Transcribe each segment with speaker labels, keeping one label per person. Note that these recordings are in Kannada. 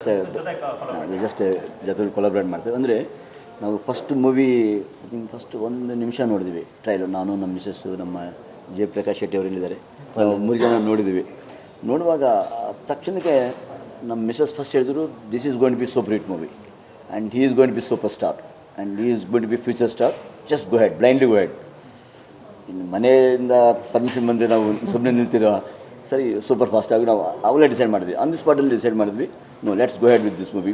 Speaker 1: ಜಸ್ಟ್ ಜೊತೆಲಿ ಕೊಲಾಬ್ರೇಟ್ ಮಾಡ್ತೇವೆ. ಅಂದರೆ ನಾವು ಫಸ್ಟ್ ಮೂವಿ ಫಸ್ಟ್ ಒಂದು ನಿಮಿಷ ನೋಡಿದ್ವಿ ಟ್ರೈಲರ್, ನಾನು ನಮ್ಮ ಮಿಸಸ್ಸು ನಮ್ಮ ಜಯಪ್ರಕಾಶ್ ಶೆಟ್ಟಿ ಅವರಿಲ್ಲಿದ್ದಾರೆ, ನಾವು 3 ಜನ ನೋಡಿದ್ವಿ. ನೋಡುವಾಗ ತಕ್ಷಣಕ್ಕೆ ನಮ್ಮ ಮಿಸಸ್ ಫಸ್ಟ್ ಹೇಳಿದ್ರು, this is going to be super hit movie and he is going to be super star and he is going to B future star, just go head, blindly go head. ಇನ್ನು ಮನೆಯಿಂದ ಪರ್ಮಿಷನ್ ಬಂದರೆ ನಾವು ಸುಮ್ಮನೆ ನಿಲ್ತಿರೋ, ಸರಿ ಸೂಪರ್ ಫಾಸ್ಟಾಗಿ ನಾವು ಅವಾಗಲೇ ಡಿಸೈಡ್ ಮಾಡಿದ್ವಿ, ಆನ್ ದಿ ಸ್ಪಾಟಲ್ಲಿ ಡಿಸೈಡ್ ಮಾಡಿದ್ವಿ, no let's go ahead with this movie.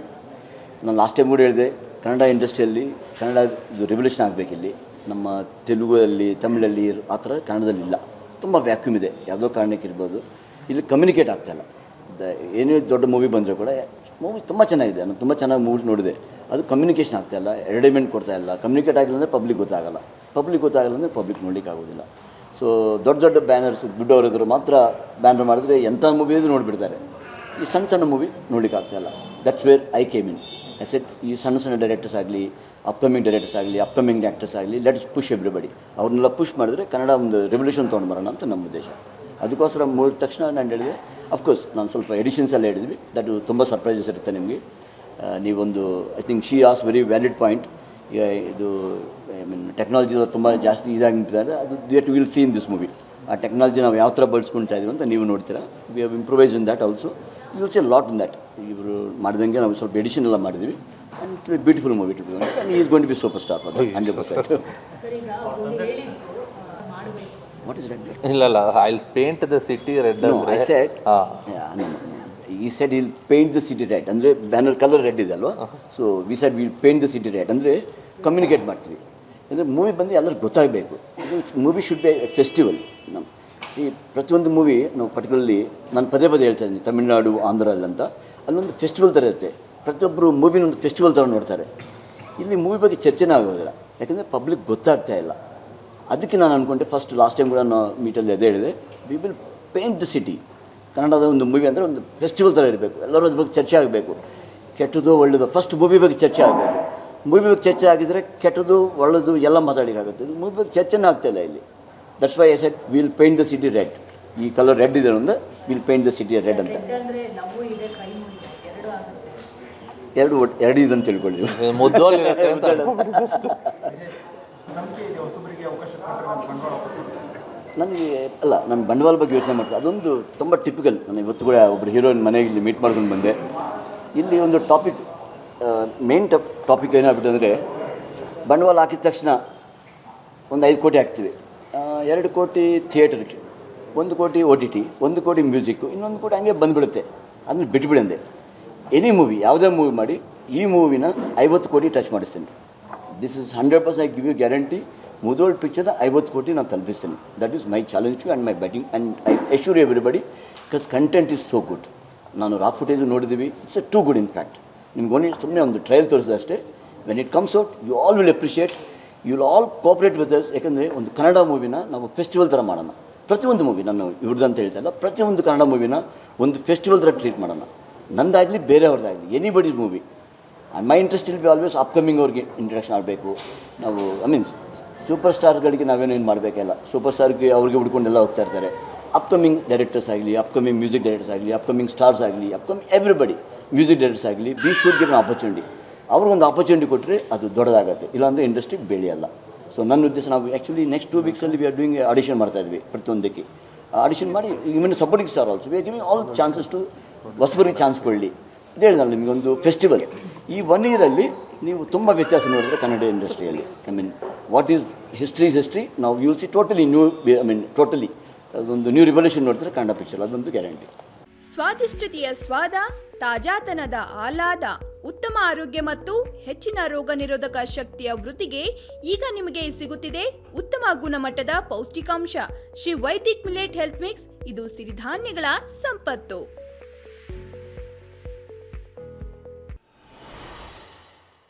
Speaker 1: ನಾನು ಲಾಸ್ಟ್ ಟೈಮ್ ಕೂಡ ಹೇಳಿದೆ, ಕನ್ನಡ ಇಂಡಸ್ಟ್ರಿಯಲ್ಲಿ ಕನ್ನಡ ಇದು ರೆವಲ್ಯೂಷನ್ ಆಗಬೇಕಿಲ್ಲಿ. ನಮ್ಮ ತೆಲುಗಲ್ಲಿ ತಮಿಳಲ್ಲಿ ಆ ಥರ ಕನ್ನಡದಲ್ಲಿ ಇಲ್ಲ, ತುಂಬ ವ್ಯಾಕ್ಯೂಮ್ ಇದೆ, ಯಾವುದೋ ಕಾರಣಕ್ಕೆ ಇರ್ಬೋದು. ಇಲ್ಲಿ ಕಮ್ಯುನಿಕೇಟ್ ಆಗ್ತಾಯಿಲ್ಲ. ಏನೇ ದೊಡ್ಡ ಮೂವಿ ಬಂದರೂ ಕೂಡ ಮೂವಿ ತುಂಬ ಚೆನ್ನಾಗಿದೆ, ನಾನು ತುಂಬ ಚೆನ್ನಾಗಿ ಮೂವೀಸ್ ನೋಡಿದೆ, ಅದು ಕಮ್ಯುನಿಕೇಷನ್ ಆಗ್ತಾಯಿಲ್ಲ, ಎಂಟರ್ಟೈನ್ಮೆಂಟ್ ಕೊಡ್ತಾಯಿಲ್ಲ. ಕಮ್ಯುನಿಕೇಟ್ ಆಗಿಲ್ಲ ಅಂದರೆ ಪಬ್ಲಿಕ್ ಗೊತ್ತಾಗಲ್ಲ ಅಂದರೆ ಪಬ್ಲಿಕ್ ನೋಡಲಿಕ್ಕೆ ಆಗೋದಿಲ್ಲ. ಸೊ ದೊಡ್ಡ ದೊಡ್ಡ ಬ್ಯಾನರ್ಸ್ ದುಡ್ಡವರಿದ್ರು ಮಾತ್ರ ಬ್ಯಾನರ್ ಮಾಡಿದ್ರೆ ಎಂಥ ಮೂವಿ ಅದು ನೋಡಿಬಿಡ್ತಾರೆ. ಈ ಸಣ್ಣ ಸಣ್ಣ ಮೂವಿ ನೋಡ್ಲಿಕ್ಕೆ ಆಗ್ತಾಯಿಲ್ಲ. That's where I came in. I said, ಈ ಸಣ್ಣ ಸಣ್ಣ ಡೈರೆಕ್ಟರ್ಸ್ ಆಗಲಿ, ಅಪ್ಕಮಿಂಗ್ ಡೈರೆಕ್ಟರ್ಸ್ ಆಗಲಿ, ಅಪ್ಕಮಿಂಗ್ ಆ್ಯಕ್ಟರ್ಸ್ ಆಗಲಿ, ಲೆಟ್ಸ್ ಪುಷ್ ಎವ್ರಿಬಡಿ. ಅವ್ರನ್ನೆಲ್ಲ ಪುಷ್ ಮಾಡಿದ್ರೆ ಕನ್ನಡ ಒಂದು ರೆವಲ್ಯೂಷನ್ ತೊಗೊಂಡು ಬರೋಣ ಅಂತ ನಮ್ಮ ಉದ್ದೇಶ. ಅದಕ್ಕೋಸ್ಕರ ಮೂಡಿದ ತಕ್ಷಣ ನಾನು ಹೇಳಿದೆ, ಅಫ್ಕೋರ್ಸ್ ನಾನು ಸ್ವಲ್ಪ ಎಡಿಷನ್ಸ್ ಎಲ್ಲ ಹೇಳಿದ್ವಿ, ದಟ್ ತುಂಬ ಸರ್ಪ್ರೈಸಸ್ ಇರುತ್ತೆ ನಿಮಗೆ. ನೀವೊಂದು I think she has very valid point. ಇದು ಐ ಮೀನ್ ಟೆಕ್ನಾಲಜಿ ತುಂಬ ಜಾಸ್ತಿ ಇದಾಗಿ ನಿಂತಿದ್ದಾರೆ, ಅದು that will see in this movie. ಆ ಟೆಕ್ನಾಲಜಿ ನಾವು ಯಾವ ಥರ ಬಳಸ್ಕೊಳ್ತಾ ಇದೀವಿ ಅಂತ ನೀವು ನೋಡ್ತೀರಾ. We have improvise in that also, you will see lot in that. ಇವರು ಮಾಡಿದಂಗೆ ನಾವು ಸ್ವಲ್ಪ ಎಡಿಷನ್ ಎಲ್ಲ ಮಾಡಿದ್ವಿ. And beautiful movie to be, and is going to be super star for 100%. What is red?
Speaker 2: ಇಲ್ಲ, I'll paint the city red.
Speaker 1: No, I said, no. He said he'll paint the city red. ಅಂದರೆ ಬ್ಯಾನರ್ ಕಲರ್ ರೆಡ್ ಇದೆ ಅಲ್ವಾ, so we said will paint the city red. ಅಂದರೆ ಕಮ್ಯುನಿಕೇಟ್ ಮಾಡ್ತೀವಿ. ಅಂದರೆ ಮೂವಿ ಬಂದು ಎಲ್ಲರಿಗೂ ಗೊತ್ತಾಗಬೇಕು. ಇದು movie should be A festival. ನಮ್ಮ ಈ ಪ್ರತಿಯೊಂದು ಮೂವಿ ನಾವು ಪರ್ಟಿಕ್ಯುಲರ್ಲಿ ನಾನು ಪದೇ ಹೇಳ್ತಾ ಇದ್ದೀನಿ, ತಮಿಳ್ನಾಡು ಆಂಧ್ರಲ್ಲಂತ ಅಲ್ಲೊಂದು ಫೆಸ್ಟಿವಲ್ ಥರ ಇರುತ್ತೆ. ಪ್ರತಿಯೊಬ್ಬರು ಮೂವಿನೊಂದು ಫೆಸ್ಟಿವಲ್ ಥರ ನೋಡ್ತಾರೆ. ಇಲ್ಲಿ ಮೂವಿ ಬಗ್ಗೆ ಚರ್ಚೆನೇ ಆಗೋದಿಲ್ಲ, ಯಾಕಂದರೆ ಪಬ್ಲಿಕ್ ಗೊತ್ತಾಗ್ತಾ ಇಲ್ಲ. ಅದಕ್ಕೆ ನಾನು ಅಂದ್ಕೊಂಡೆ, ಫಸ್ಟ್ ಲಾಸ್ಟ್ ಟೈಮ್ ಕೂಡ ನಾನು ಮೀಟಲ್ಲಿ ಅದೇ ಹೇಳಿದೆ, we will paint the city. ಕನ್ನಡದ ಒಂದು ಮೂವಿ ಅಂದರೆ ಒಂದು ಫೆಸ್ಟಿವಲ್ ಥರ ಇರಬೇಕು, ಎಲ್ಲರೂ ಅದ್ರ ಬಗ್ಗೆ ಚರ್ಚೆ ಆಗಬೇಕು. ಕೆಟ್ಟದ್ದು ಒಳ್ಳೆಯದು ಫಸ್ಟ್ ಮೂವಿ ಬಗ್ಗೆ ಚರ್ಚೆ ಆಗಬೇಕು. ಮೂವಿ ಬಗ್ಗೆ ಚರ್ಚೆ ಆಗಿದ್ದರೆ ಕೆಟ್ಟದ್ದು ಒಳ್ಳೆಯದು ಎಲ್ಲ ಮಾತಾಡಲಿಕ್ಕಾಗುತ್ತೆ. ಇದು ಮೂವಿ ಬಗ್ಗೆ ಚರ್ಚೆನೇ ಆಗ್ತಾಯಿಲ್ಲ ಇಲ್ಲಿ. That's why I said will paint the city red. ಈ ಕಲರ್ ರೆಡ್ ಇದೆ ಅಂದರೆ will paint the city red ಅಂತ. ಎರಡು ಇದೆ ಅಂತ ತಿಳ್ಕೊಳ್ಳಿ. ನನಗೆ ಅಲ್ಲ, ನಾನು ಬಂಡವಾಳ ಬಗ್ಗೆ ಯೋಚನೆ ಮಾಡ್ತೀನಿ. ಅದೊಂದು ತುಂಬ ಟಿಪಿಕಲ್. ನಾನು ಇವತ್ತು ಕೂಡ ಒಬ್ಬರು ಹೀರೋಯಿನ್ ಮನೆಗೆ ಮೀಟ್ ಮಾಡ್ಕೊಂಡು ಬಂದೆ. ಇಲ್ಲಿ ಒಂದು ಟಾಪಿಕ್, ಮೇನ್ ಟಾಪಿಕ್ ಏನಾಗ್ಬಿಟ್ಟು ಅಂದರೆ, ಬಂಡವಾಳ ಹಾಕಿದ ತಕ್ಷಣ ಒಂದು 5 ಕೋಟಿ ಹಾಕ್ತೀವಿ, 2 ಕೋಟಿ ಥಿಯೇಟರ್ಗೆ, 1 ಕೋಟಿ OTT, 1 ಕೋಟಿ ಮ್ಯೂಸಿಕ್ಕು, ಇನ್ನೊಂದು ಕೋಟಿ ಹಂಗೆ ಬಂದುಬಿಡುತ್ತೆ. ಅದನ್ನು ಬಿಟ್ಬಿಡಂದೆ. ಎನಿ ಮೂವಿ, ಯಾವುದೇ ಮೂವಿ ಮಾಡಿ ಈ ಮೂವಿನ 50 ಕೋಟಿ ಟಚ್ ಮಾಡಿಸ್ತೀನಿ. This is 100% I give you guarantee. Mudhol ಪಿಕ್ಚರ್ನ 50 ಕೋಟಿ ನಾನು ತಲುಪಿಸ್ತೀನಿ. That is my challenge to and my batting and I assure everybody, because content is so good. ನಾನು ರಾ ಫುಟೇಜು ನೋಡಿದ್ದೀವಿ, it's too good. In fact ನಿಮ್ಗೆ ಓನ್ಲಿ ಸುಮ್ಮನೆ ಒಂದು ಟ್ರಯಲ್ ತೋರಿಸಿದೆ ಅಷ್ಟೇ. When it comes out you all will appreciate, you will all cooperate with us. ಯಾಕಂದರೆ ಒಂದು ಕನ್ನಡ ಮೂವಿನ ನಾವು ಫೆಸ್ಟಿವಲ್ ಥರ ಮಾಡೋಣ. ಪ್ರತಿಯೊಂದು ಮೂವಿ, ನಾನು ಇವ್ರದ್ದು ಹೇಳ್ತಾ ಇಲ್ಲ, ಪ್ರತಿಯೊಂದು ಕನ್ನಡ ಮೂವಿನ ಒಂದು ಫೆಸ್ಟಿವಲ್ ಥರ ಟ್ರೀಟ್ ಮಾಡೋಣ. ನಂದಾಗಲಿ ಬೇರೆಯವ್ರದ್ದಾಗಲಿ, anybody's movie. And my interest will be always upcoming ಅವ್ರಿಗೆ ಇಂಟ್ರಡಕ್ಷನ್ ಆಗಬೇಕು. ನಾವು ಐ ಮೀನ್ಸ್ ಸೂಪರ್ ಸ್ಟಾರ್ಗಳಿಗೆ ನಾವೇನೇನು ಮಾಡಬೇಕಲ್ಲ, ಸೂಪರ್ ಸ್ಟಾರ್ಗೆ ಅವ್ರಿಗೆ ಹುಡ್ಕೊಂಡೆಲ್ಲ ಹೋಗ್ತಾ ಇರ್ತಾರೆ. ಅಪ್ಕಮಿಂಗ್ ಡೈರೆಕ್ಟರ್ಸ್ ಆಗಲಿ, ಅಪ್ಕಮಿಂಗ್ ಮ್ಯೂಸಿಕ್ ಡೈರೆಕ್ಟರ್ಸ್ ಆಗಲಿ, ಅಪ್ಕಮಿಂಗ್ ಸ್ಟಾರ್ಸ್ ಆಗಲಿ, ಅಪ್ಕಮಿಂಗ್ ಎವ್ರಿಬಡಿ ಮ್ಯೂಸಿಕ್ ಡೈರೆಕ್ಟರ್ಸ್ ಆಗಲಿ, we should give an opportunity. ಅವ್ರಿಗೊಂದು ಆಪರ್ಚುನಿಟಿ ಕೊಟ್ಟರೆ ಅದು ದೊಡ್ಡದಾಗುತ್ತೆ, ಇಲ್ಲಾಂದರೆ ಇಂಡಸ್ಟ್ರಿಗೆ ಬೆಳೆಯಲ್ಲ. ಸೊ ನನ್ನ ಉದ್ದೇಶ, ನಾವು ಆ್ಯಕ್ಚುಲಿ ನೆಕ್ಸ್ಟ್ 2 ವೀಕ್ಸಲ್ಲಿ ವಿ ಆರ್ ಡೂಯಿಂಗ್ ಆಡಿಷನ್ ಮಾಡ್ತಾಯಿದ್ವಿ ಪ್ರತಿಯೊಂದಕ್ಕೆ. ಆಡಿಷನ್ ಮಾಡಿ even supporting star also we are giving all chances to ಹೊಸಬರಿಗೆ ಚಾನ್ಸ್ ಕೊಡಲಿ. ಇದು ಹೇಳಿದ್ನಲ್ಲ ನಿಮಗೊಂದು ಫೆಸ್ಟಿವಲ್. ಈ 1 ಇಯರಲ್ಲಿ ನೀವು ತುಂಬ ವ್ಯತ್ಯಾಸ ನೋಡಿದ್ರೆ ಕನ್ನಡ ಇಂಡಸ್ಟ್ರಿಯಲ್ಲಿ. I mean what is history is history. ನಾವು you will see totally new, I mean totally ಅದೊಂದು ನ್ಯೂ ರಿವಲ್ಯೂಷನ್ ನೋಡ್ತಾರೆ ಕನ್ನಡ ಪಿಕ್ಚರ್, ಅದೊಂದು ಗ್ಯಾರಂಟಿ.
Speaker 3: ಸ್ವಾದಿಷ್ಟತೆಯ ಸ್ವಾದ, ತಾಜಾತನದ ಆಹ್ಲಾದ, ಉತ್ತಮ ಆರೋಗ್ಯ ಮತ್ತು ಹೆಚ್ಚಿನ ರೋಗ ನಿರೋಧಕ ಶಕ್ತಿಯ ವೃದ್ಧಿಗೆ ಈಗ ನಿಮಗೆ ಸಿಗುತ್ತಿದೆ ಉತ್ತಮ ಗುಣಮಟ್ಟದ ಪೌಷ್ಟಿಕಾಂಶ. Shri Vaidik millet health mix. ಇದು ಸಿರಿಧಾನ್ಯಗಳ ಸಂಪತ್ತು.